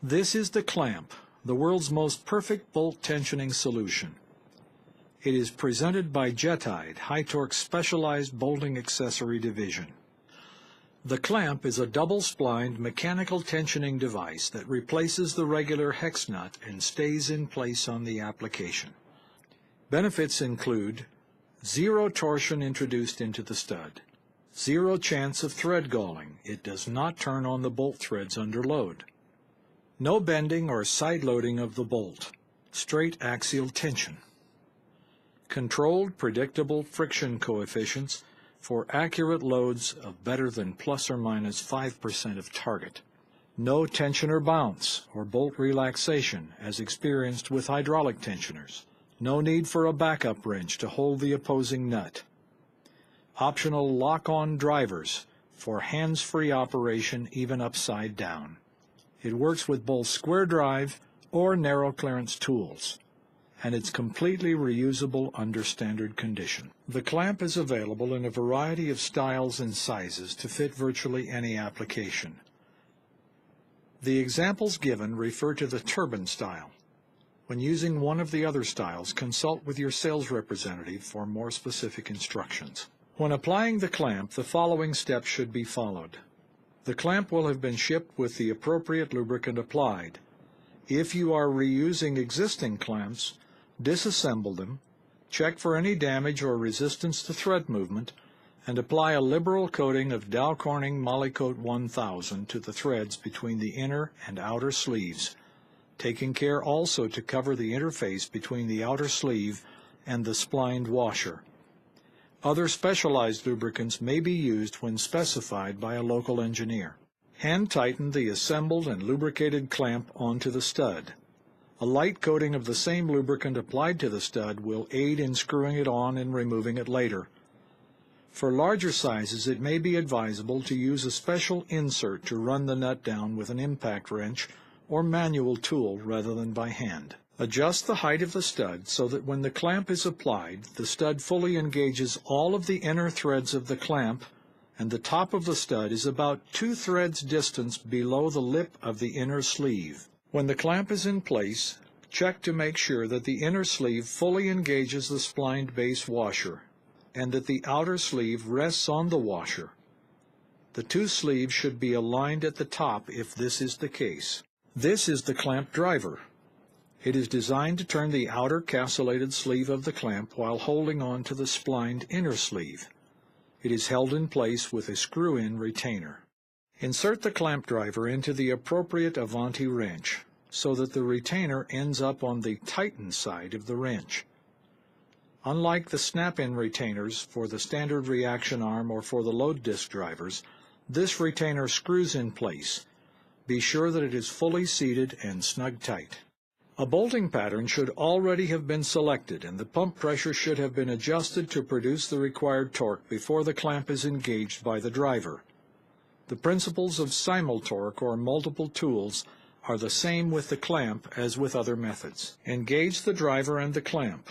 This is the clamp, the world's most perfect bolt tensioning solution. It is presented by HYTORC Specialized Bolting Accessory Division. The clamp is a double-splined mechanical tensioning device that replaces the regular hex nut and stays in place on the application. Benefits include zero torsion introduced into the stud, zero chance of thread galling. It does not turn on the bolt threads under load. No bending or side loading of the bolt. Straight axial tension. Controlled, predictable friction coefficients for accurate loads of better than plus or minus 5% of target. No tension or bounce or bolt relaxation as experienced with hydraulic tensioners. No need for a backup wrench to hold the opposing nut. Optional lock-on drivers for hands-free operation even upside down. It works with both square drive or narrow clearance tools, and it's completely reusable under standard condition. The clamp is available in a variety of styles and sizes to fit virtually any application. The examples given refer to the turbine style. When using one of the other styles, consult with your sales representative for more specific instructions. When applying the clamp, the following steps should be followed. The clamp will have been shipped with the appropriate lubricant applied. If you are reusing existing clamps, disassemble them, check for any damage or resistance to thread movement, and apply a liberal coating of Dow Corning Molykote 1000 to the threads between the inner and outer sleeves, taking care also to cover the interface between the outer sleeve and the splined washer. Other specialized lubricants may be used when specified by a local engineer. Hand tighten the assembled and lubricated clamp onto the stud. A light coating of the same lubricant applied to the stud will aid in screwing it on and removing it later. For larger sizes, it may be advisable to use a special insert to run the nut down with an impact wrench or manual tool rather than by hand. Adjust the height of the stud so that when the clamp is applied, the stud fully engages all of the inner threads of the clamp, and the top of the stud is about 2 threads distance below the lip of the inner sleeve. When the clamp is in place, check to make sure that the inner sleeve fully engages the splined base washer and that the outer sleeve rests on the washer. The 2 sleeves should be aligned at the top if this is the case. This is the clamp driver. It is designed to turn the outer castellated sleeve of the clamp while holding on to the splined inner sleeve. It is held in place with a screw-in retainer. Insert the clamp driver into the appropriate Avanti wrench so that the retainer ends up on the tightened side of the wrench. Unlike the snap-in retainers for the standard reaction arm or for the load disc drivers, this retainer screws in place. Be sure that it is fully seated and snug tight. A bolting pattern should already have been selected, and the pump pressure should have been adjusted to produce the required torque before the clamp is engaged by the driver. The principles of simul-torque or multiple tools are the same with the clamp as with other methods. Engage the driver and the clamp.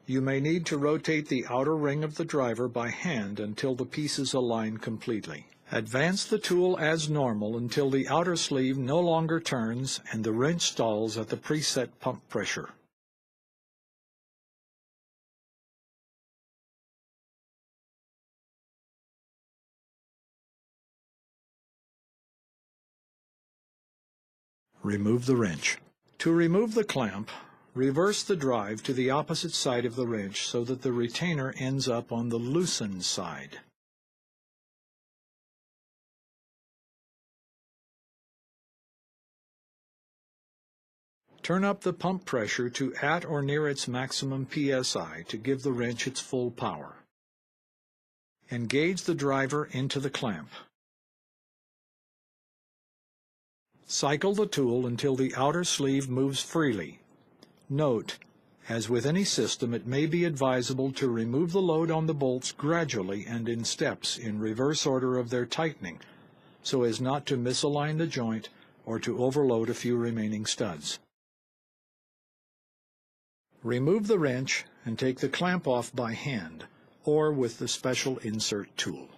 You may need to rotate the outer ring of the driver by hand until the pieces align completely. Advance the tool as normal until the outer sleeve no longer turns and the wrench stalls at the preset pump pressure. Remove the wrench. To remove the clamp, reverse the drive to the opposite side of the wrench so that the retainer ends up on the loosened side. Turn up the pump pressure to at or near its maximum PSI to give the wrench its full power. Engage the driver into the clamp. Cycle the tool until the outer sleeve moves freely. Note, as with any system, it may be advisable to remove the load on the bolts gradually and in steps in reverse order of their tightening, so as not to misalign the joint or to overload a few remaining studs. Remove the wrench and take the clamp off by hand or with the special insert tool.